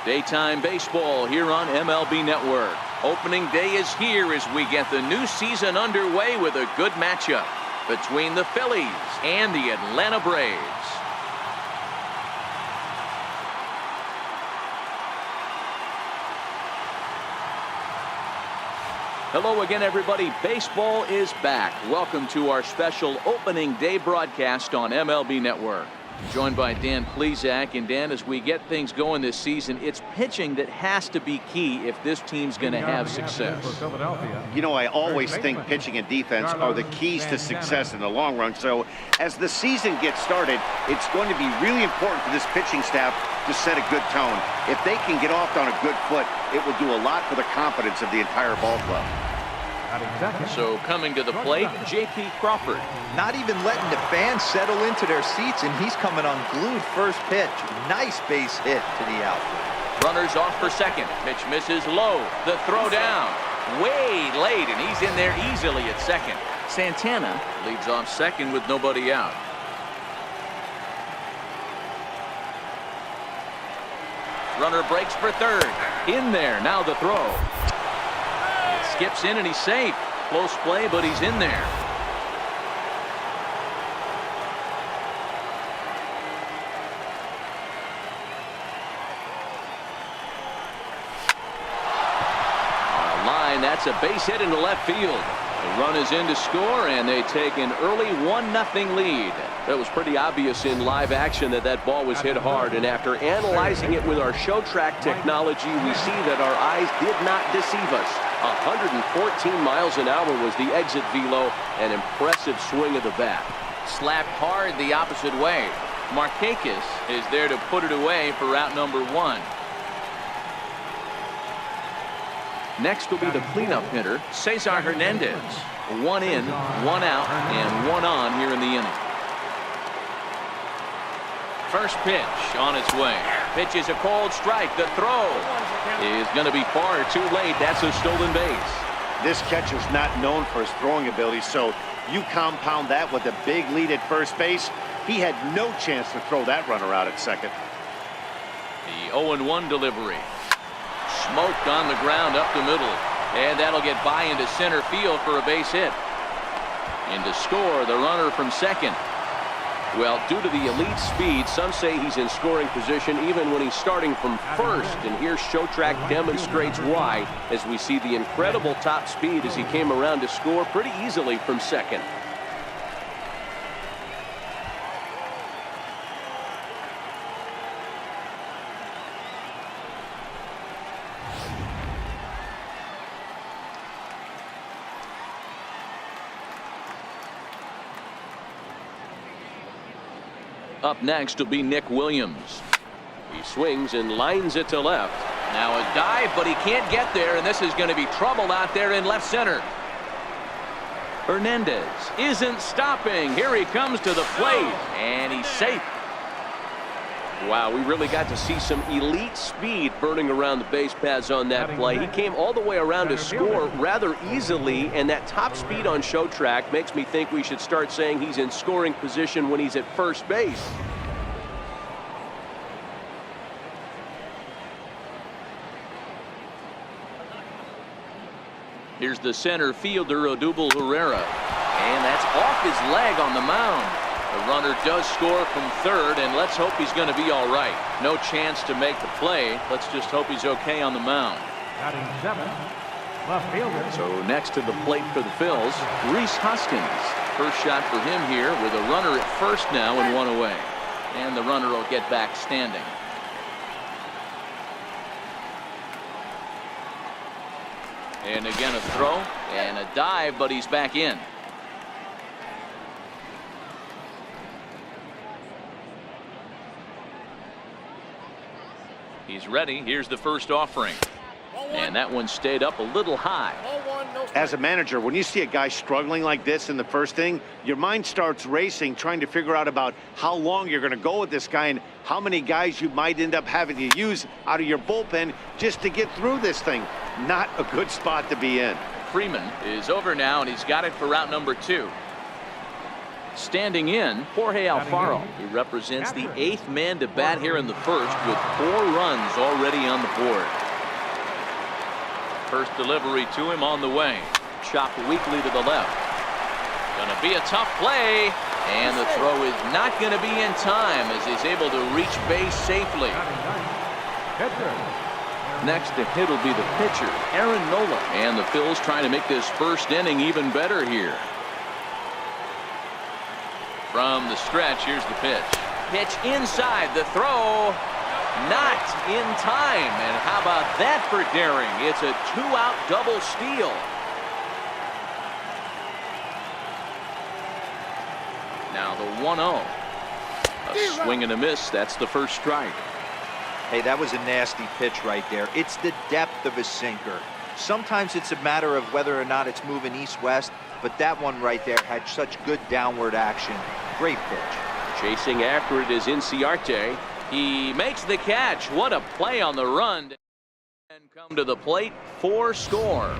Daytime baseball here on MLB Network. Opening day is here as we get the new season underway with a good matchup between the Phillies and the Atlanta Braves. Hello again, everybody. Baseball is back. Welcome to our special opening day broadcast on MLB Network. Joined by Dan Plesac. And Dan, as we get things going this season, it's pitching that has to be key if this team's going to have success. You know, I always think pitching and defense are the keys to success in the long run. So as the season gets started, it's going to be really important for this pitching staff to set a good tone. If they can get off on a good foot, it will do a lot for the confidence of the entire ball club. So coming to the plate, J.P. Crawford. Not even letting the fans settle into their seats, and he's coming on glued first pitch. Nice base hit to the outfield. Runners off for second. Pitch misses low. The throw down. Way late, and he's in there easily at second. Santana leads off second with nobody out. Runner breaks for third. In there. Now the throw. Skips in and he's safe. Close play, but he's in there. On the line, that's a base hit into left field. The run is in to score, and they take an early 1-0 lead. That was pretty obvious in live action that ball was hit hard, and after analyzing it with our show track technology, we see that our eyes did not deceive us. 114 miles an hour was the exit velo, an impressive swing of the bat. Slapped hard the opposite way. Markakis is there to put it away for out number one. Next will be the cleanup hitter, Cesar Hernandez. One in, one out, and one on here in the inning. First pitch on its way. Pitch is a cold strike. The throw is going to be far too late. That's a stolen base. This catcher's not known for his throwing ability, so you compound that with a big lead at first base. He had no chance to throw that runner out at second. The 0-1 delivery. Smoked on the ground up the middle, and that'll get by into center field for a base hit. And to score, the runner from second. Well, due to the elite speed, some say he's in scoring position even when he's starting from first. And here Showtrack demonstrates why, as we see the incredible top speed as he came around to score pretty easily from second. Up next will be Nick Williams. He swings and lines it to left. Now a dive, but he can't get there, and this is going to be trouble out there in left center. Hernandez isn't stopping. Here he comes to the plate, and he's safe. Wow, we really got to see some elite speed burning around the base paths on that play. He came all the way around to score rather easily, and that top speed on Showtrack makes me think we should start saying he's in scoring position when he's at first base. Here's the center fielder, Odubel Herrera, and that's off his leg on the mound. The runner does score from third, and let's hope he's going to be all right. No chance to make the play. Let's just hope he's okay on the mound. Batting seventh, left fielder. So next to the plate for the Phils, Rhys Hoskins. First shot for him here with a runner at first now and one away. And the runner will get back standing. And again a throw and a dive, but he's back in. He's ready. Here's the first offering. And that one stayed up a little high. As a manager, when you see a guy struggling like this in the first inning, your mind starts racing, trying to figure out about how long you're going to go with this guy and how many guys you might end up having to use out of your bullpen just to get through this thing. Not a good spot to be in. Freeman is over now, and he's got it for route number two. Standing in, Jorge Alfaro. He represents the 8th man to bat here in the first with 4 runs already on the board. First delivery to him on the way. Chopped weakly to the left. Gonna be a tough play. And the throw is not going to be in time as he's able to reach base safely. Next to hit will be the pitcher, Aaron Nola. And the Phillies trying to make this first inning even better here. From the stretch, here's the pitch. Pitch inside, the throw not in time. And how about that for daring? It's a 2-out double steal. Now the 1-0. A swing and a miss. That's the first strike. Hey, that was a nasty pitch right there. It's the depth of a sinker. Sometimes it's a matter of whether or not it's moving east-west, but that one right there had such good downward action. Great pitch. Chasing after it is Inciarte. He makes the catch. What a play on the run. And come to the plate for score.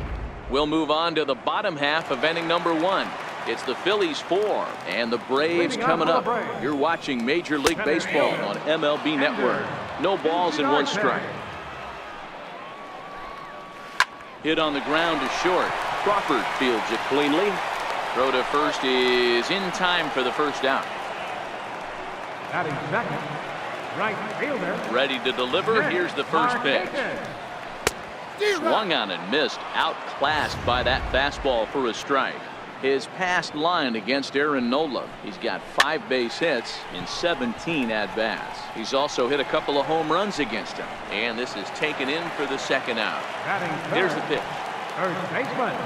We'll move on to the bottom half of inning number 1. It's the Phillies 4 and the Braves coming up. You're watching Major League Baseball on MLB Network. No balls and 1 strike. Hit on the ground to short. Crawford fields it cleanly. Throw to first is in time for the first out. Batting second, right fielder. Ready to deliver. Here's the first pitch. Swung on and missed. Outclassed by that fastball for a strike. His past line against Aaron Nola. He's got 5 base hits in 17 at-bats. He's also hit a couple of home runs against him. And this is taken in for the second out. Here's the pitch. First baseman.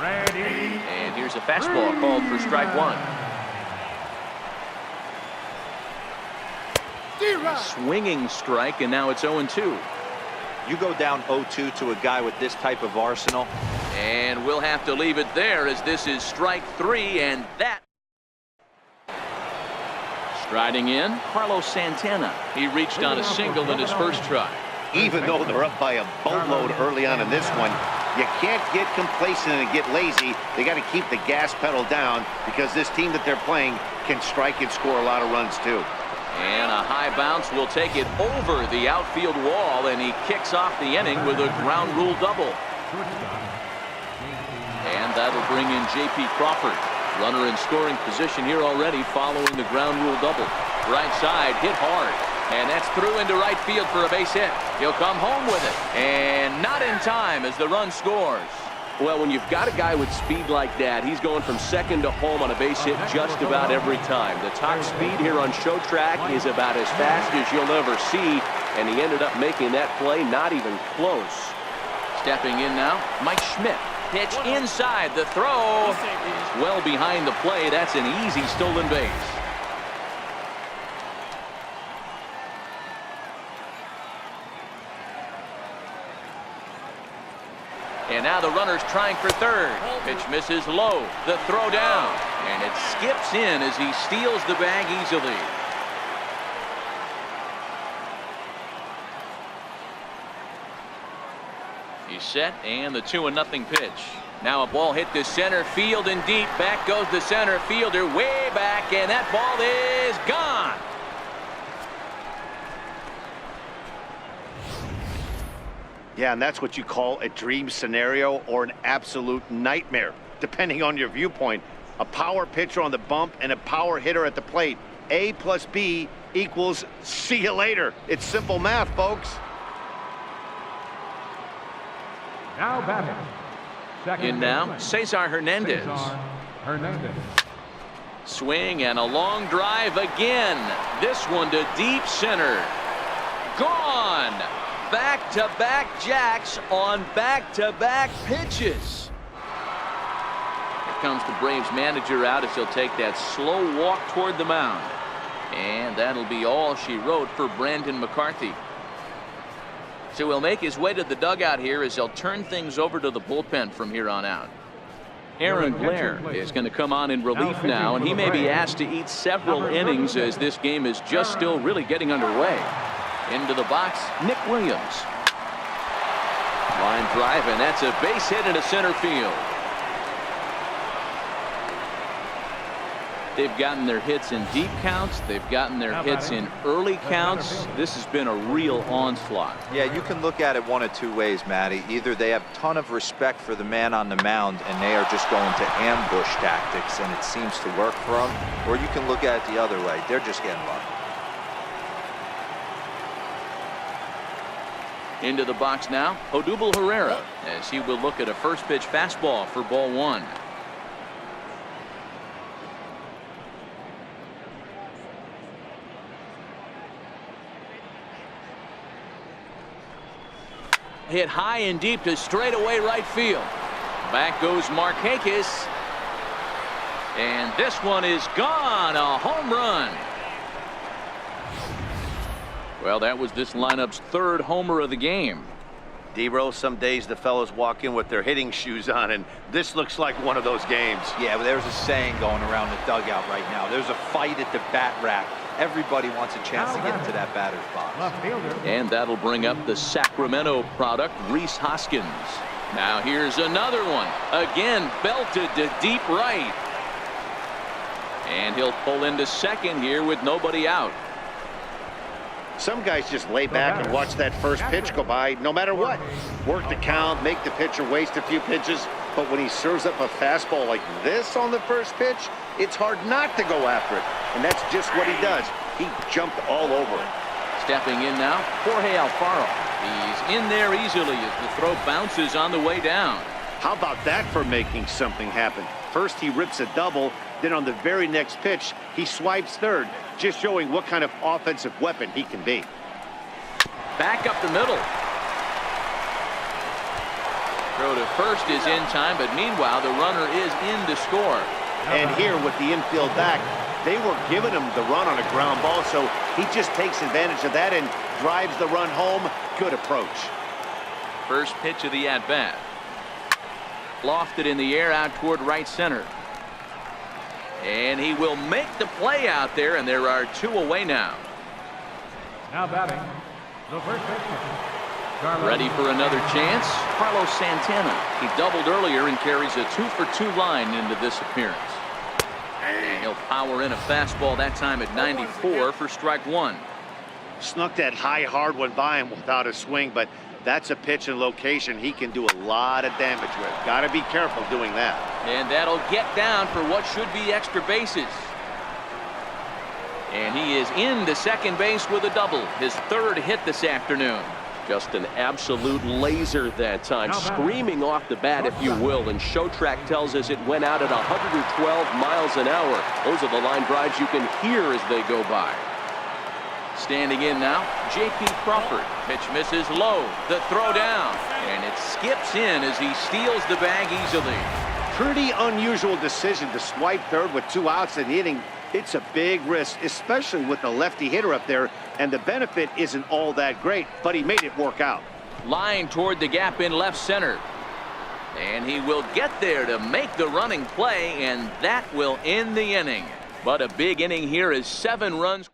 Ready. And here's a fastball called for strike 1. Swinging strike, and now it's 0-2. You go down 0-2 to a guy with this type of arsenal. And we'll have to leave it there as this is strike 3, and that. Striding in, Carlos Santana. He reached on a single in his first try. Even though they're up by a boatload early on in this one, you can't get complacent and get lazy. They got to keep the gas pedal down because this team that they're playing can strike and score a lot of runs too. And a high bounce will take it over the outfield wall, and he kicks off the inning with a ground rule double. And that'll bring in J.P. Crawford. Runner in scoring position here already following the ground rule double. Right side hit hard. And that's through into right field for a base hit. He'll come home with it. And not in time as the run scores. Well, when you've got a guy with speed like that, he's going from second to home on a base hit just about every time. The top speed here on Show Track is about as fast as you'll ever see. And he ended up making that play not even close. Stepping in now, Mike Schmidt. Pitch inside. The throw is well behind the play. That's an easy stolen base. And now the runner's trying for third. Pitch misses low. The throw down. And it skips in as he steals the bag easily. He's set, and the 2-0 pitch. Now a ball hit to center field and deep. Back goes the center fielder way back, and that ball is gone. Yeah, and that's what you call a dream scenario or an absolute nightmare, depending on your viewpoint. A power pitcher on the bump and a power hitter at the plate. A plus B equals see you later. It's simple math, folks. Now batting. Second In now, baseman, Cesar Hernandez. Cesar Hernandez. Swing and a long drive again. This one to deep center. Gone. Back-to-back jacks on back-to-back pitches. Here comes the Braves manager out as he'll take that slow walk toward the mound. And that'll be all she wrote for Brandon McCarthy. So he'll make his way to the dugout here as he'll turn things over to the bullpen from here on out. Aaron Blair is going to come on in relief now, and he may be asked to eat several innings as this game is just still really getting underway. Into the box, Nick Williams. Line drive, and that's a base hit into center field. They've gotten their hits in deep counts. They've gotten their hits in early counts. This has been a real onslaught. Yeah, you can look at it one of two ways, Matty. Either they have a ton of respect for the man on the mound and they are just going to ambush tactics and it seems to work for them, or you can look at it the other way. They're just getting lucky. Into the box now, Odubel Herrera, as he will look at a first pitch fastball for ball one. Hit high and deep to straightaway right field. Back goes Markakis. And this one is gone. A home run. Well, that was this lineup's third homer of the game. D-Roll, some days the fellows walk in with their hitting shoes on, and this looks like one of those games. Yeah, but there's a saying going around the dugout right now. There's a fight at the bat rack. Everybody wants a chance to get into that batter's box. And that'll bring up the Sacramento product, Rhys Hoskins. Now here's another one. Again, belted to deep right. And he'll pull into second here with nobody out. Some guys just lay back and watch that first pitch go by no matter what. Work the count, make the pitcher waste a few pitches. But when he serves up a fastball like this on the first pitch, it's hard not to go after it. And that's just what he does. He jumped all over it. Stepping in now, Jorge Alfaro. He's in there easily as the throw bounces on the way down. How about that for making something happen? First he rips a double, then on the very next pitch, he swipes third, just showing what kind of offensive weapon he can be. Back up the middle. Throw to first is in time, but meanwhile the runner is in to score. And here with the infield back, they were giving him the run on a ground ball, so he just takes advantage of that and drives the run home. Good approach. First pitch of the at-bat. Lofted in the air out toward right center. And he will make the play out there, and there are two away now. Now batting, the first baseman. Ready for another chance, Carlos Santana. He doubled earlier and carries a 2-for-2 line into this appearance. And he'll power in a fastball that time at 94 for strike one. Snuck that high hard one by him without a swing, but that's a pitch and location he can do a lot of damage with. Got to be careful doing that. And that'll get down for what should be extra bases. And he is into second base with a double, his third hit this afternoon. Just an absolute laser that time, screaming off the bat, if you will. And ShowTrack tells us it went out at 112 miles an hour. Those are the line drives you can hear as they go by. Standing in now, J.P. Crawford. Pitch misses low. The throw down. And it skips in as he steals the bag easily. Pretty unusual decision to swipe third with 2 outs in the inning. It's a big risk, especially with the lefty hitter up there, and the benefit isn't all that great, but he made it work out. Line toward the gap in left center. And he will get there to make the running play, and that will end the inning. But a big inning here is 7 runs.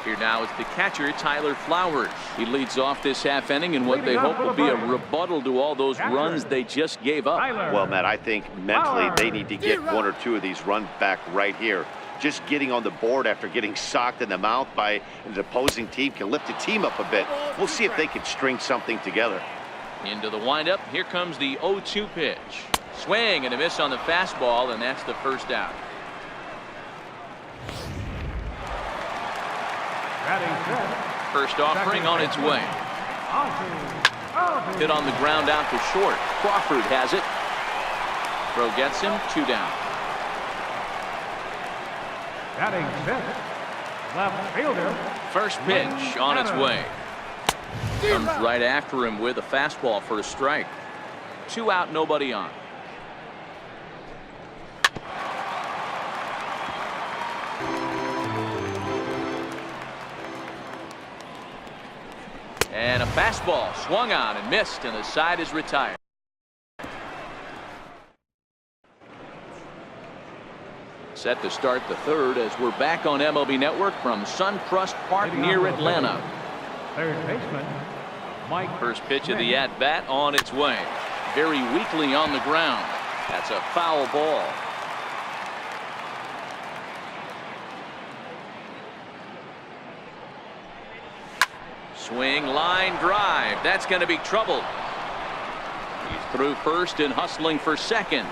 Here now is the catcher, Tyler Flowers. He leads off this half inning in what they hope will be a rebuttal to all those runs they just gave up. Well, Matt, I think mentally they need to get 1 or 2 of these runs back right here. Just getting on the board after getting socked in the mouth by an opposing team can lift the team up a bit. We'll see if they can string something together. Into the windup. Here comes the 0-2 pitch. Swing and a miss on the fastball, and that's the first out. First offering on its way. Hit on the ground out to short. Crawford has it. Throw gets him. 2 down. Batting fifth, left fielder. First pitch on its way. Comes right after him with a fastball for a strike. 2 out, nobody on. And a fastball swung on and missed, and the side is retired. Set to start the third as we're back on MLB Network from Suncrest Park near Atlanta. Third baseman, Mike. First pitch of the at-bat on its way. Very weakly on the ground. That's a foul ball. Swing, line drive. That's going to be trouble. He's through first and hustling for second.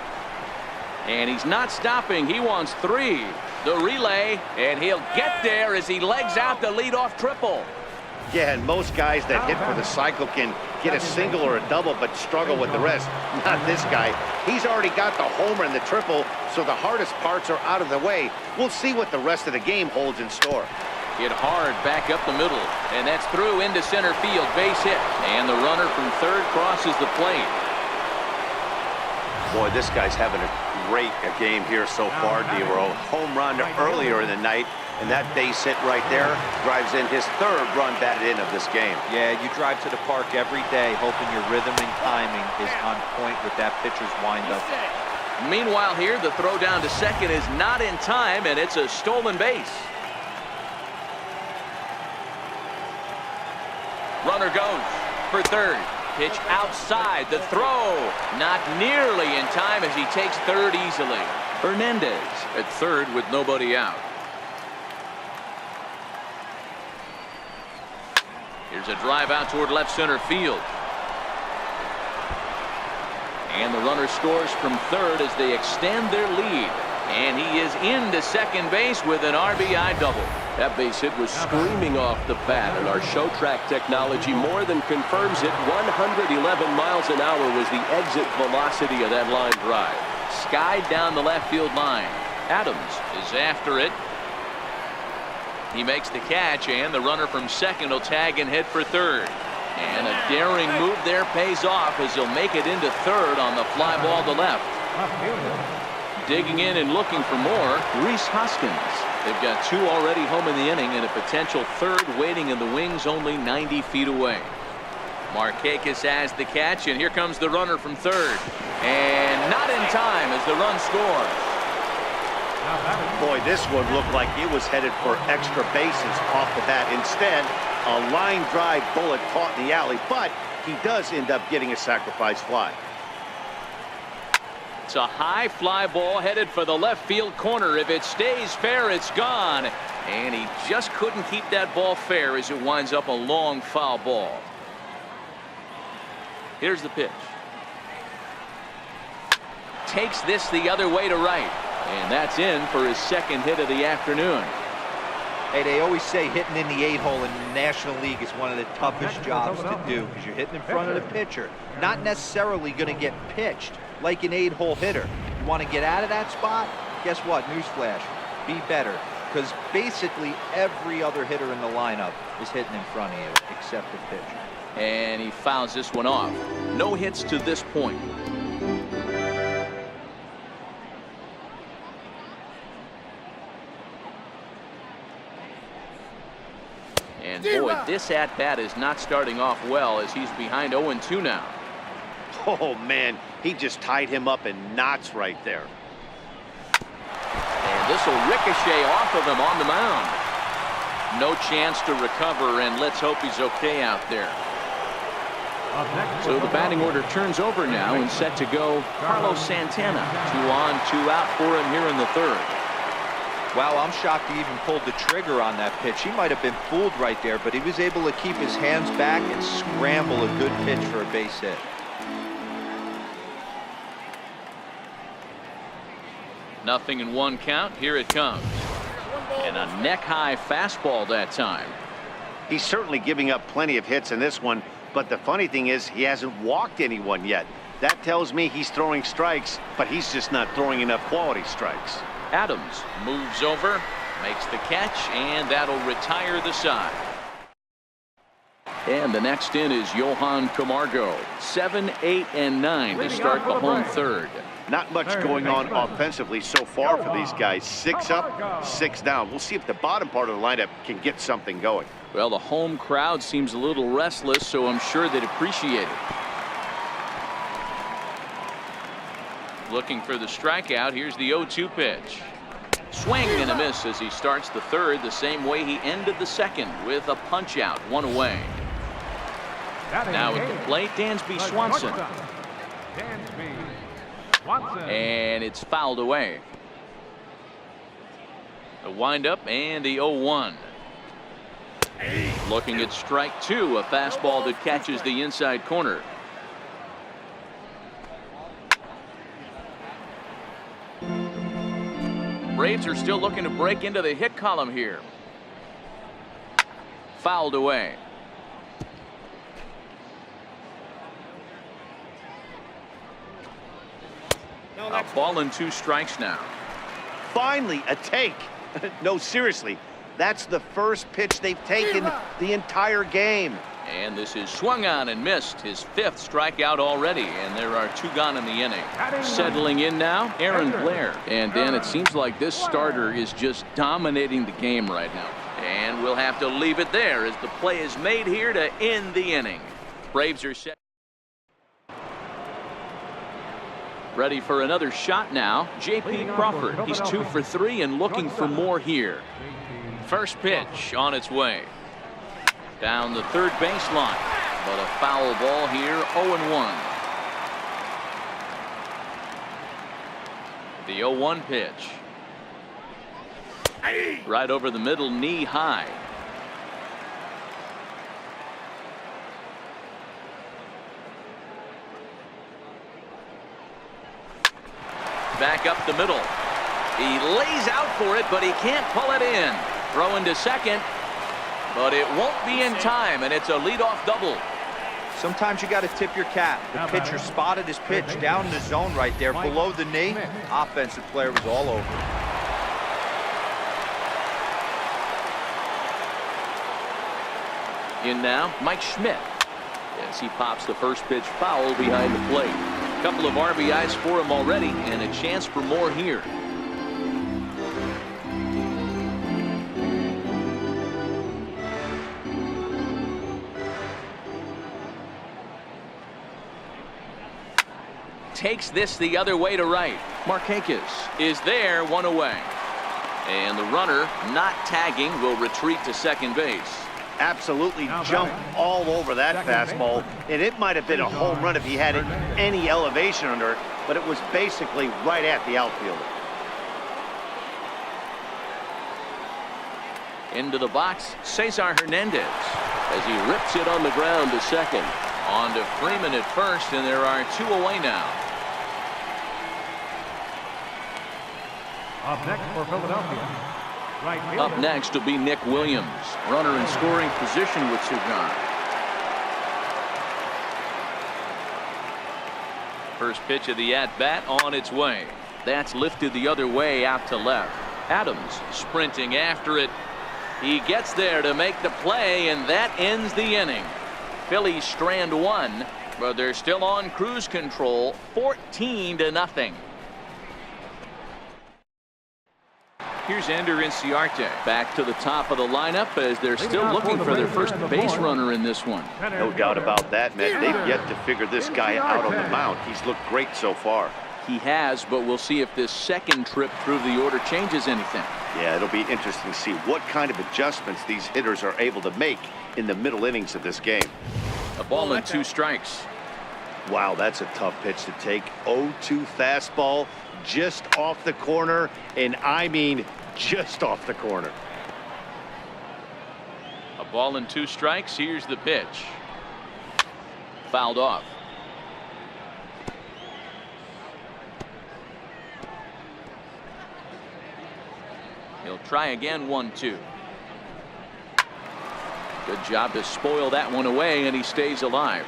And he's not stopping. He wants 3. The relay, and he'll get there as he legs out the leadoff triple. Yeah, and most guys that hit for the cycle can get a single or a double, but struggle with the rest. Not this guy. He's already got the homer and the triple, so the hardest parts are out of the way. We'll see what the rest of the game holds in store. Hit hard back up the middle, and that's through into center field. Base hit, and the runner from third crosses the plate. Boy, this guy's having a great game here so far, D-Roll. Home run earlier in the night, and that base hit right there drives in his 3rd run batted in of this game. Yeah, you drive to the park every day hoping your rhythm and timing is on point with that pitcher's windup. Meanwhile here, the throw down to second is not in time, and it's a stolen base. Runner goes for third. Pitch outside. The throw not nearly in time as he takes third easily. Hernandez at third with nobody out. Here's a drive out toward left center field. And the runner scores from third as they extend their lead. And he is into second base with an RBI double. That base hit was screaming off the bat, and our show track technology more than confirms it. 111 miles an hour was the exit velocity of that line drive. Skied down the left field line. Adams is after it. He makes the catch, and the runner from second will tag and head for third. And a daring move there pays off as he'll make it into third on the fly ball to left. Digging in and looking for more, Rhys Hoskins. They've got 2 already home in the inning and a potential third waiting in the wings only 90 feet away. Markakis has the catch, and here comes the runner from third. And not in time as the run scores. Boy, this one looked like it was headed for extra bases off the bat. Instead, a line drive bullet caught in the alley, but he does end up getting a sacrifice fly. It's a high fly ball headed for the left field corner. If it stays fair, it's gone. And he just couldn't keep that ball fair as it winds up a long foul ball. Here's the pitch. Takes this the other way to right. And that's in for his second hit of the afternoon. Hey, they always say hitting in the 8-hole in the National League is one of the toughest jobs to do because you're hitting in front of the pitcher. Not necessarily going to get pitched like an 8-hole hitter. You want to get out of that spot? Guess what? Newsflash. Be better. Because basically every other hitter in the lineup is hitting in front of you except the pitcher. And he fouls this one off. No hits to this point. And boy, this at-bat is not starting off well as he's behind 0-2 now. Oh, man, he just tied him up in knots right there. And this will ricochet off of him on the mound. No chance to recover, and let's hope he's okay out there. So the batting order turns over now and set to go Carlos Santana. 2 on, 2 out for him here in the third. Wow, I'm shocked he even pulled the trigger on that pitch. He might have been fooled right there, but he was able to keep his hands back and scramble a good pitch for a base hit. Nothing in 1 count. Here it comes. And a neck-high fastball that time. He's certainly giving up plenty of hits in this one, but the funny thing is he hasn't walked anyone yet. That tells me he's throwing strikes, but he's just not throwing enough quality strikes. Adams moves over, makes the catch, and that'll retire the side. And the next in is Johan Camargo. 7, 8, and 9 to start the home third. Not much going on offensively so far for these guys. 6 up, 6 down. We'll see if the bottom part of the lineup can get something going. Well, the home crowd seems a little restless, so I'm sure they'd appreciate it. Looking for the strikeout. Here's the 0-2 pitch. Swing and a miss as he starts the third the same way he ended the second with a punch out, 1 away. Now at the plate, Dansby Swanson. And it's fouled away. The windup and the 0-1. Looking at strike two, a fastball that catches the inside corner. Braves are still looking to break into the hit column here. Fouled away. A ball and 2 strikes now. Finally, a take. No, seriously, that's the first pitch they've taken the entire game. And this is swung on and missed. His 5th strikeout already, and there are 2 gone in the inning. Settling in now, Aaron Blair. And Dan, it seems like this starter is just dominating the game right now. And we'll have to leave it there as the play is made here to end the inning. Braves are set. Ready for another shot now. J.P. Crawford. He's 2 for 3 and looking for more here. First pitch on its way. Down the third baseline. But a foul ball here, 0-1. The 0-1 pitch. Right over the middle, knee high. Back up the middle. He lays out for it, but he can't pull it in. Throwing to second, but it won't be in time, and it's a leadoff double. Sometimes you got to tip your cap. The pitcher spotted his pitch down in the zone right there below the knee. Offensive player was all over it. In now, Mike Schmidt, as he pops the first pitch foul behind the plate. A couple of RBIs for him already, and a chance for more here. Takes this the other way to right. Markakis is there, 1 away. And the runner, not tagging, will retreat to second base. Absolutely jumped all over that fastball, and it might have been a home run if he had any elevation under it, but it was basically right at the outfielder. Into the box, Cesar Hernandez, as he rips it on the ground to second. On to Freeman at first, and there are 2 away now. Up next for Philadelphia. Right fielder. Up next will be Nick Williams. Runner in scoring position with 2 gone. First pitch of the at-bat on its way. That's lifted the other way out to left. Adams sprinting after it. He gets there to make the play, and that ends the inning. Phillies strand 1, but they're still on cruise control, 14-0. Here's Ender Inciarte back to the top of the lineup as they're still looking for their first base runner in this one. No doubt about that, man. They've yet to figure this guy out on the mound. He's looked great so far. He has, but we'll see if this second trip through the order changes anything. Yeah, it'll be interesting to see what kind of adjustments these hitters are able to make in the middle innings of this game. A ball and 2 strikes. Wow, that's a tough pitch to take. 0-2 fastball just off the corner, and I mean just off the corner. A ball and 2 strikes. Here's the pitch. Fouled off. He'll try again, 1-2. Good job to spoil that one away, and he stays alive.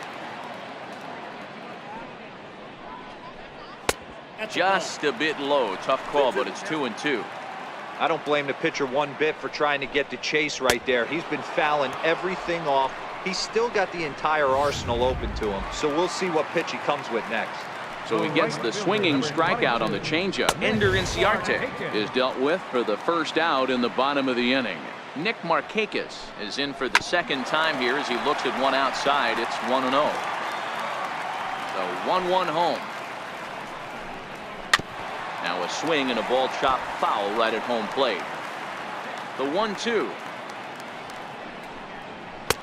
Just a bit low. Tough call, but it's 2-2. I don't blame the pitcher one bit for trying to get the chase right there. He's been fouling everything off. He's still got the entire arsenal open to him, so we'll see what pitch he comes with next. So he gets the swinging strikeout on the changeup. Ender Inciarte is dealt with for the first out in the bottom of the inning. Nick Markakis is in for the second time here as he looks at one outside. It's 1-0. So 1-1 home. Now a swing and a ball chopped foul right at home plate. The 1-2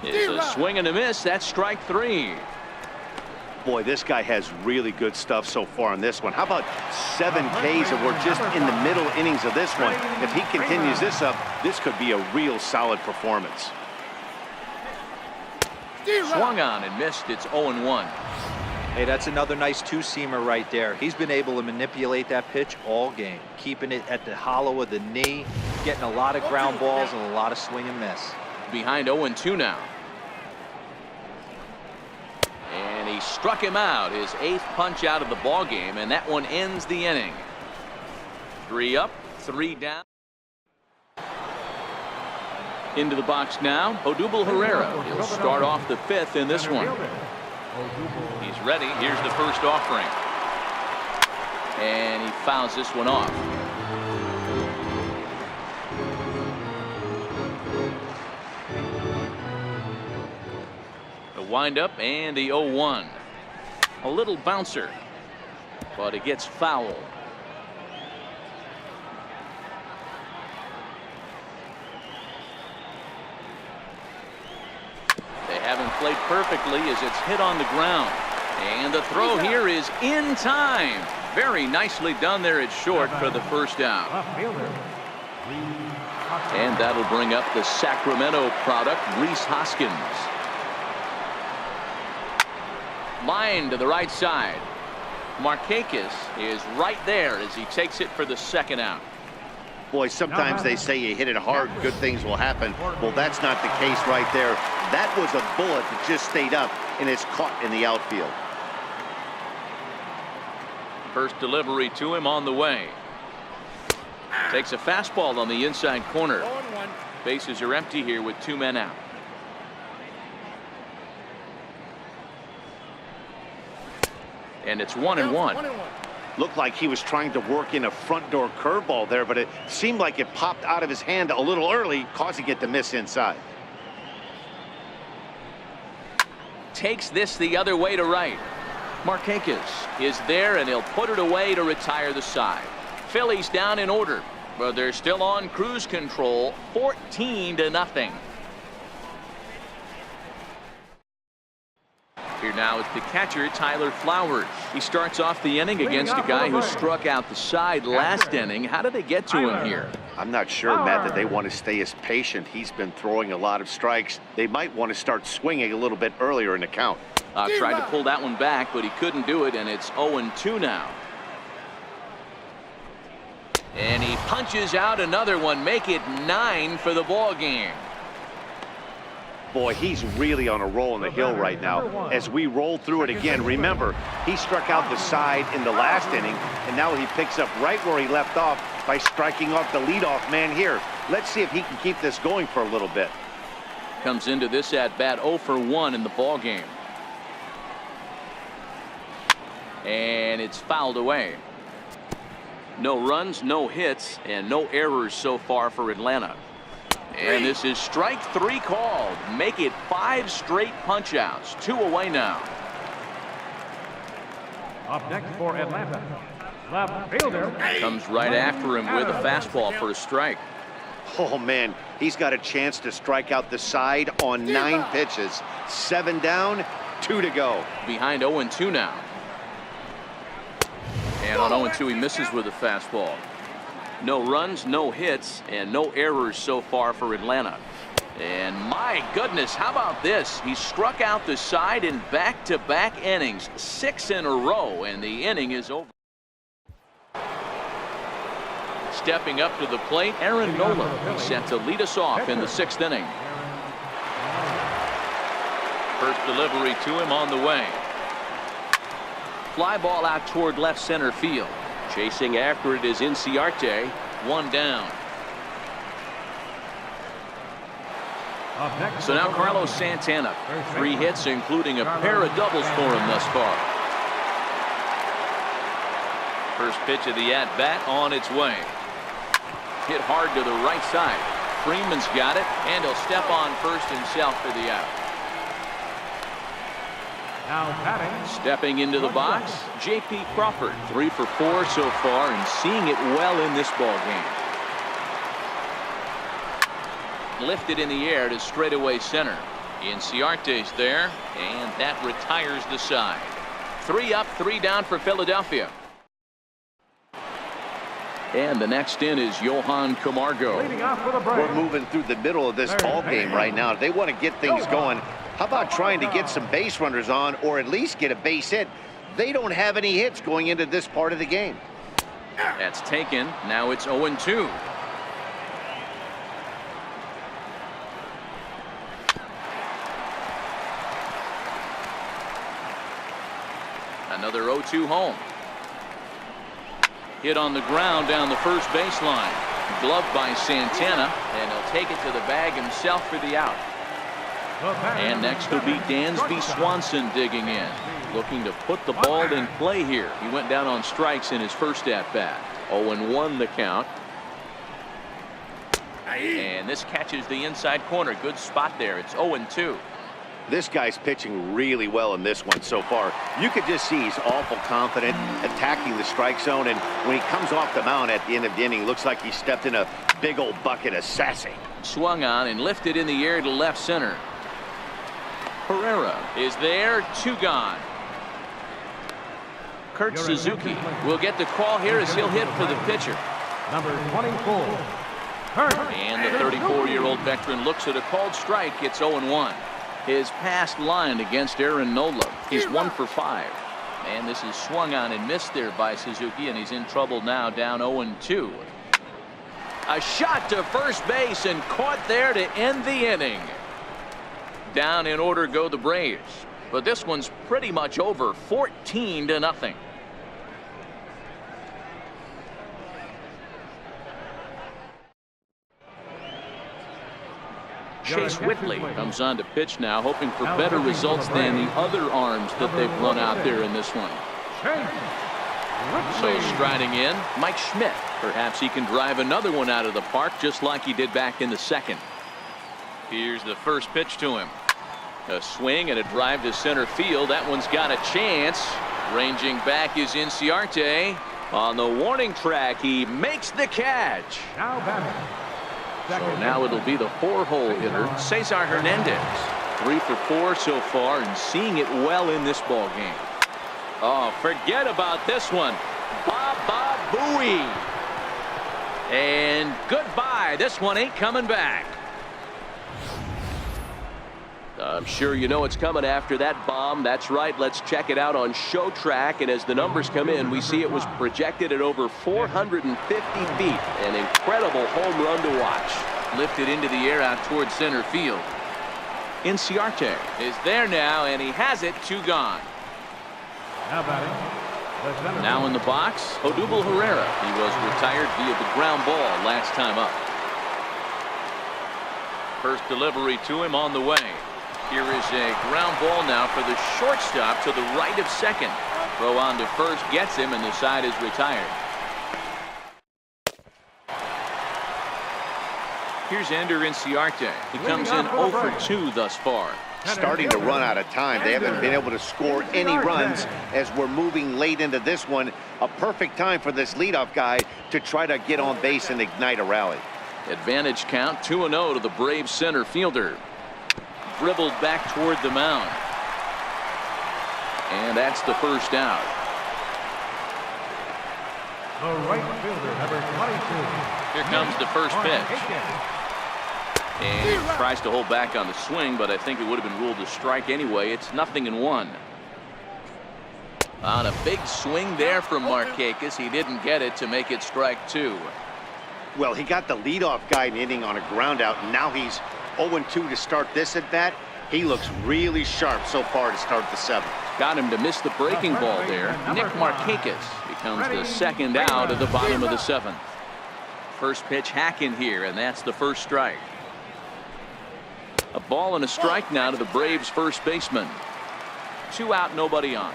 is a swing and a miss. That's strike 3. Boy, this guy has really good stuff so far in this one. How about 7 Ks, and we're just in the middle innings of this one. If he continues this up, this could be a real solid performance. Swung on and missed. It's 0-1. Hey, that's another nice two-seamer right there. He's been able to manipulate that pitch all game, keeping it at the hollow of the knee, getting a lot of ground balls and a lot of swing and miss. Behind 0-2 now. And he struck him out, his 8th punch out of the ball game, and that one ends the inning. 3 up, 3 down. Into the box now, Odubel Herrera. He'll start off the 5th in this one. He's ready. Here's the first offering. And he fouls this one off. The windup and the 0-1. A little bouncer, but it gets fouled. They haven't played perfectly as it's hit on the ground. And the throw here is in time. Very nicely done there at short for the first out. And that'll bring up the Sacramento product, Rhys Hoskins. Line to the right side. Markakis is right there as he takes it for the second out. Boy, sometimes they say you hit it hard, good things will happen. Well, that's not the case right there. That was a bullet that just stayed up and is caught in the outfield. First delivery to him on the way. Takes a fastball on the inside corner. Bases are empty here with 2 men out. And it's 1-1. Looked like he was trying to work in a front door curveball there, but it seemed like it popped out of his hand a little early, causing it to miss inside. Takes this the other way to right. Markakis is there, and he'll put it away to retire the side. Phillies down in order, but they're still on cruise control, 14-0. Here now is the catcher, Tyler Flowers. He starts off the inning against a guy who struck out the side last inning. How did they get to him here? I'm not sure, Matt, that they want to stay as patient. He's been throwing a lot of strikes. They might want to start swinging a little bit earlier in the count. Tried to pull that one back, but he couldn't do it, and it's 0-2 now. And he punches out another one, make it 9 for the ball game. Boy, he's really on a roll in the hill right now. As we roll through it again, remember, he struck out the side in the last inning, and now he picks up right where he left off by striking off the leadoff man here. Let's see if he can keep this going for a little bit. Comes into this at bat 0 for 1 in the ball game. And it's fouled away. No runs, no hits, and no errors so far for Atlanta. And this is strike 3 called. Make it 5 straight punch-outs. 2 away now. Up next for Atlanta, left fielder. Comes right after him with a fastball for a strike. Oh, man, he's got a chance to strike out the side on 9 pitches. 7 down, 2 to go. Behind 0-2 now. And on 0-2, he misses with a fastball. No runs, no hits, and no errors so far for Atlanta. And my goodness, how about this? He struck out the side in back-to-back innings, 6 in a row, and the inning is over. Stepping up to the plate, Aaron Nola. He's set to lead us off in the 6th inning. First delivery to him on the way. Fly ball out toward left center field. Chasing after it is Inciarte. 1 down. So now Carlos Santana. 3 hits, including a pair of doubles for him thus far. First pitch of the at-bat on its way. Hit hard to the right side. Freeman's got it, and he'll step on first himself for the out. Now batting. Stepping into the box, J.P. Crawford. 3 for 4 so far and seeing it well in this ball game. Lifted in the air to straightaway center. Inciarte's there, and that retires the side. 3 up, 3 down for Philadelphia. And the next in is Johan Camargo. We're moving through the middle of this ball game right now. They want to get things going. How about trying to get some base runners on, or at least get a base hit? They don't have any hits going into this part of the game. That's taken. Now it's 0-2. Another 0-2 home. Hit on the ground down the first baseline. Gloved by Santana, and he'll take it to the bag himself for the out. And next will be Dansby Swanson digging in, looking to put the ball in play here. He went down on strikes in his first at-bat. 0-1 the count. And this catches the inside corner. Good spot there. It's 0-2. This guy's pitching really well in this one so far. You could just see he's awful confident, attacking the strike zone, and when he comes off the mound at the end of the inning, looks like he stepped in a big old bucket of sassy. Swung on and lifted in the air to left center. Herrera is there, 2 gone. Kurt Suzuki will get the call here as he'll hit for the pitcher. Number 24. Kurt. And the 34-year-old veteran looks at a called strike. It's 0-1. His past line against Aaron Nola, he's 1 for 5. And this is swung on and missed there by Suzuki, and he's in trouble now, down 0-2. A shot to first base and caught there to end the inning. Down in order go the Braves, but this one's pretty much over, 14-0. Chase Whitley comes on to pitch now, hoping for better results than the other arms that they've run out there in this one. So striding in, Mike Schmidt. Perhaps he can drive another one out of the park just like he did back in the second. Here's the first pitch to him. A swing and a drive to center field. That one's got a chance. Ranging back is Inciarte. On the warning track, he makes the catch. Now batting. So now it'll be the 4-hole hitter, Cesar Hernandez. 3 for 4 so far and seeing it well in this ball game. Oh, forget about this one. Baba Booey. And goodbye. This one ain't coming back. I'm sure you know it's coming after that bomb. That's right. Let's check it out on Show Track. And as the numbers come in, we see it was projected at over 450 feet. An incredible home run to watch. Lifted into the air out towards center field. Inciarte is there now, and he has it. 2 gone. Now batting. Now in the box, Odubel Herrera. He was retired via the ground ball last time up. First delivery to him on the way. Here is a ground ball now for the shortstop to the right of second. Throw on to first gets him, and the side is retired. Here's Ender Inciarte. He comes in 0 for 2 thus far. Starting to run out of time. They haven't been able to score any runs as we're moving late into this one. A perfect time for this leadoff guy to try to get on base and ignite a rally. Advantage count 2-0 to the Braves center fielder. Dribbled back toward the mound. And that's the first out. The right fielder, number 22. Here comes the first pitch. And he tries to hold back on the swing, but I think it would have been ruled a strike anyway. It's 0-1. On a big swing there from Markakis. He didn't get it to make it strike 2. Well, he got the leadoff guy inning on a ground out, and now he's 0-2 to start this at bat. He looks really sharp so far to start the 7th. Got him to miss the breaking ball there. Nick Markakis becomes the second out at the bottom of the 7th. First pitch hack in here, and that's the first strike. A ball and a strike now to the Braves first baseman. 2 out, nobody on.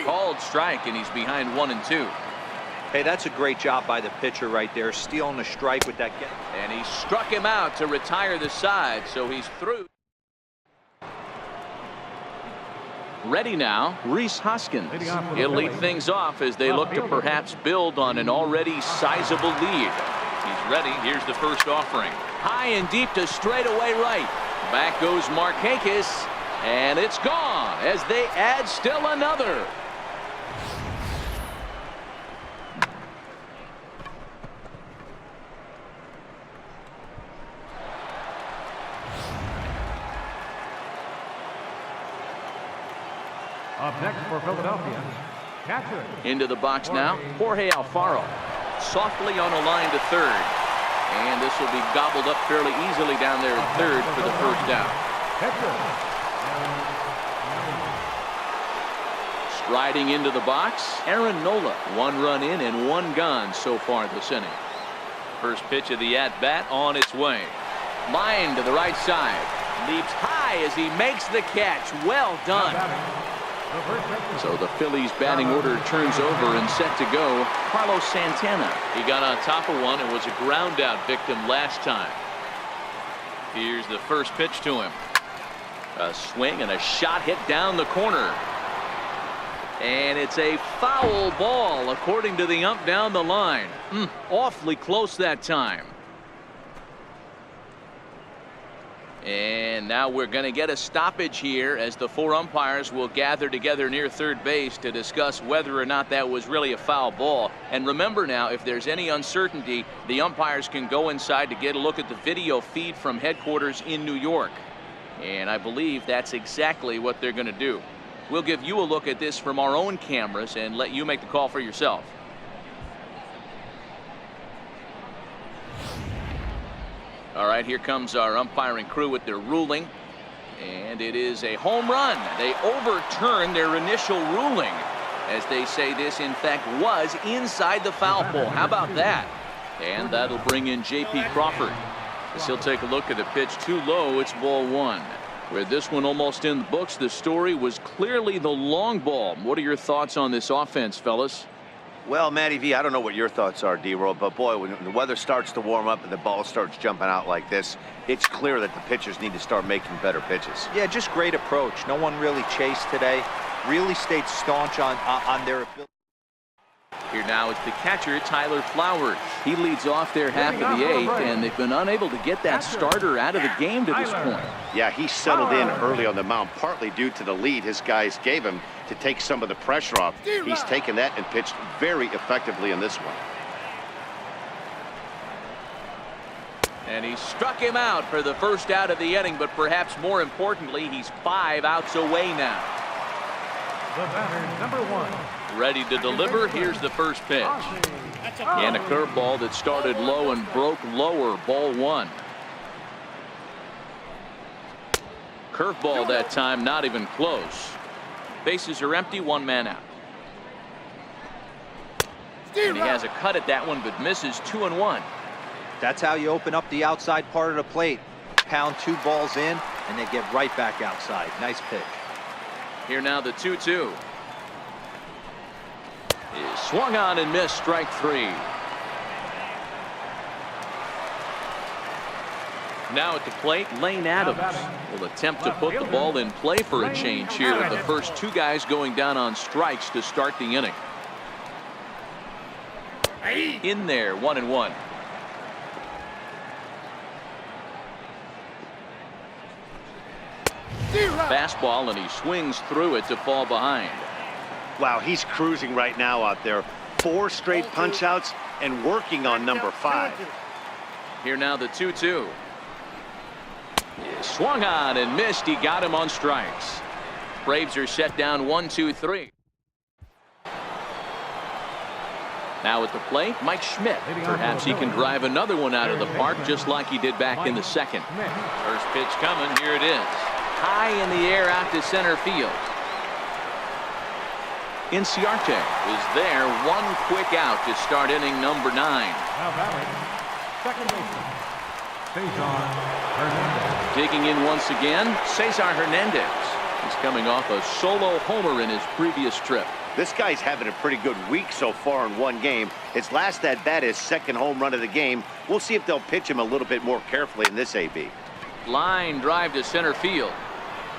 Called strike, and he's behind 1 and 2. Hey, that's a great job by the pitcher right there, stealing the strike with that get. And he struck him out to retire the side, so he's through. Ready now, Rhys Hoskins. He'll lead things off as they look to perhaps build on an already sizable lead. He's ready. Here's the first offering. High and deep to straightaway right. Back goes Markakis, and it's gone as they add still another. Next for Philadelphia, catcher. Into the box now, Jorge Alfaro. Softly on a line to third. And this will be gobbled up fairly easily down there at third for the first down. Striding into the box, Aaron Nola. 1 run in and 1 gone so far this inning. First pitch of the at-bat on its way. Line to the right side. Leaps high as he makes the catch. Well done. So the Phillies batting order turns over and set to go. Carlos Santana. He got on top of one and was a ground out victim last time. Here's the first pitch to him. A swing and a shot hit down the corner. And it's a foul ball according to the ump down the line. Awfully close that time. And now we're going to get a stoppage here as the 4 umpires will gather together near third base to discuss whether or not that was really a foul ball. And remember now, if there's any uncertainty, the umpires can go inside to get a look at the video feed from headquarters in New York. And I believe that's exactly what they're going to do. We'll give you a look at this from our own cameras and let you make the call for yourself. All right, here comes our umpiring crew with their ruling. And it is a home run. They overturned their initial ruling as they say this, in fact, was inside the foul pole. How about that? And that'll bring in J.P. Crawford. As he'll take a look at the pitch too low, it's ball 1. With this one almost in the books, the story was clearly the long ball. What are your thoughts on this offense, fellas? Well, Matty V, I don't know what your thoughts are, D-Roll, but boy, when the weather starts to warm up and the ball starts jumping out like this, it's clear that the pitchers need to start making better pitches. Yeah, just great approach. No one really chased today. Really stayed staunch on their ability. Here now it's the catcher, Tyler Flowers. He leads off their half of the 8th, and they've been unable to get that starter out of the game to this point. Yeah, he settled in early on the mound, partly due to the lead his guys gave him to take some of the pressure off. He's taken that and pitched very effectively in this one. And he struck him out for the first out of the inning, but perhaps more importantly, he's 5 outs away now. The batter, number 1. Ready to deliver. Here's the first pitch. And a curveball that started low and broke lower. Ball 1. Curveball that time, not even close. Bases are empty, 1 man out. And he has a cut at that one, but misses 2-1. That's how you open up the outside part of the plate. Pound 2 balls in, and they get right back outside. Nice pitch. Here now the 2-2. Is swung on and missed, strike 3. Now at the plate, Lane Adams will attempt to put the ball in play for a change here with the first 2 guys going down on strikes to start the inning. In there, 1-1. Fastball, and he swings through it to fall behind. Wow, he's cruising right now out there. 4 straight punch outs and working on number 5. Here now the 2-2. Swung on and missed. He got him on strikes. Braves are set down 1-2-3. Now at the plate, Mike Schmidt. Perhaps he can drive another one out of the park just like he did back in the 2nd. First pitch coming. Here it is. High in the air out to center field. Inciarte is there. 1 quick out to start inning number 9. Now batting, second baseman, Cesar Hernandez. Digging in once again, Cesar Hernandez. He's coming off a solo homer in his previous trip. This guy's having a pretty good week so far in 1 game. His last at bat is 2nd home run of the game. We'll see if they'll pitch him a little bit more carefully in this AB. Line drive to center field.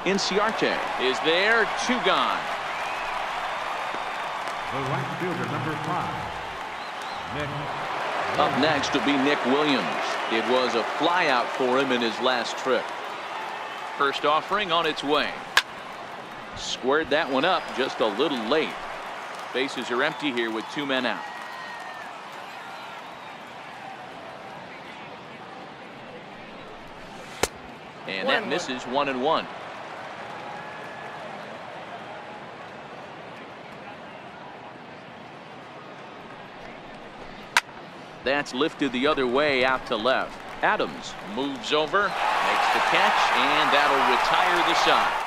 Inciarte is there. 2 gone. The right fielder, number 5, Nick. Up next will be Nick Williams. It was a flyout for him in his last trip. First offering on its way. Squared that one up just a little late. Bases are empty here with 2 men out. And that misses 1-1. That's lifted the other way out to left. Adams moves over, makes the catch, and that'll retire the side.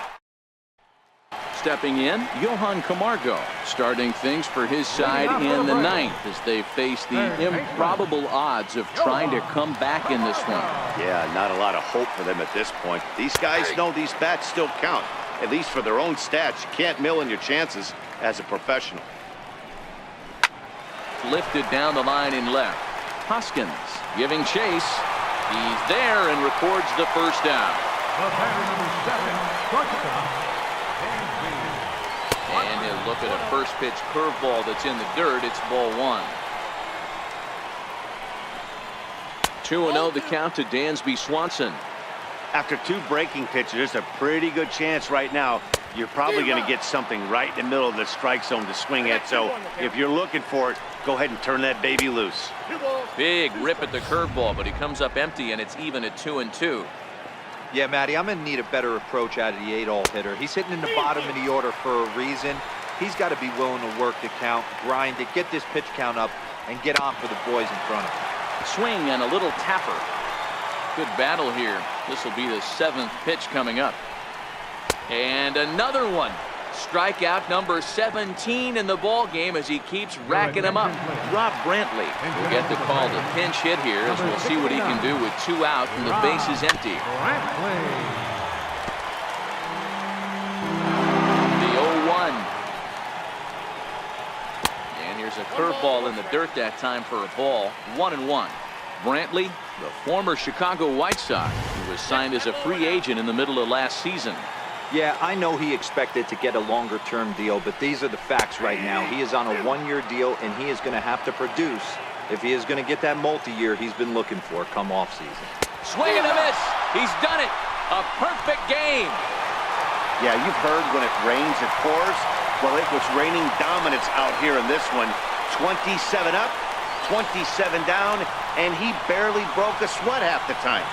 Stepping in, Johan Camargo, starting things for his side in the ninth as they face the improbable odds of trying to come back in this one. Yeah, not a lot of hope for them at this point. These guys know these bats still count, at least for their own stats. You can't mill in your chances as a professional. Lifted down the line in left. Hoskins giving chase. He's there and records the first down. And he'll look at a first pitch curveball that's in the dirt. It's ball one. 2-0 the count to Dansby Swanson. After two breaking pitches, there's a pretty good chance right now you're probably going to get something right in the middle of the strike zone to swing at. So if you're looking for it, go ahead and turn that baby loose. Big rip at the curveball, but he comes up empty, and it's even at 2-2. Yeah, Matty, I'm going to need a better approach out of the 8-hole hitter. He's hitting in the bottom of the order for a reason. He's got to be willing to work the count, grind it, get this pitch count up, and get on for the boys in front of him. Swing and a little tapper. Good battle here. This will be the 7th pitch coming up. And another one. Strikeout number 17 in the ball game as he keeps racking them up. Rob Brantley will get the call to pinch hit here as we'll see what he can do with 2 out and the base is empty. The 0-1. And here's a curveball in the dirt that time for a ball. 1-1. Brantley, the former Chicago White Sox, who was signed as a free agent in the middle of last season. Yeah, I know he expected to get a longer-term deal, but these are the facts right now. He is on a 1-year deal, and he is going to have to produce if he is going to get that multi-year he's been looking for come off-season. Swing and a miss. He's done it. A perfect game. Yeah, you've heard when it rains, it pours. Well, it was raining dominance out here in this one. 27 up, 27 down, and he barely broke a sweat half the time.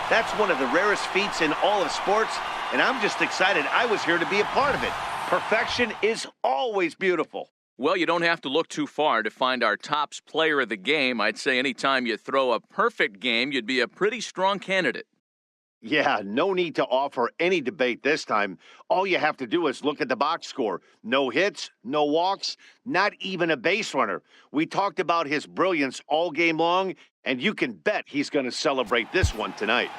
That's one of the rarest feats in all of sports, and I'm just excited I was here to be a part of it. Perfection is always beautiful. Well, you don't have to look too far to find our tops player of the game. I'd say anytime you throw a perfect game, you'd be a pretty strong candidate. Yeah, no need to offer any debate this time. All you have to do is look at the box score. No hits, no walks, not even a base runner. We talked about his brilliance all game long, and you can bet he's going to celebrate this one tonight.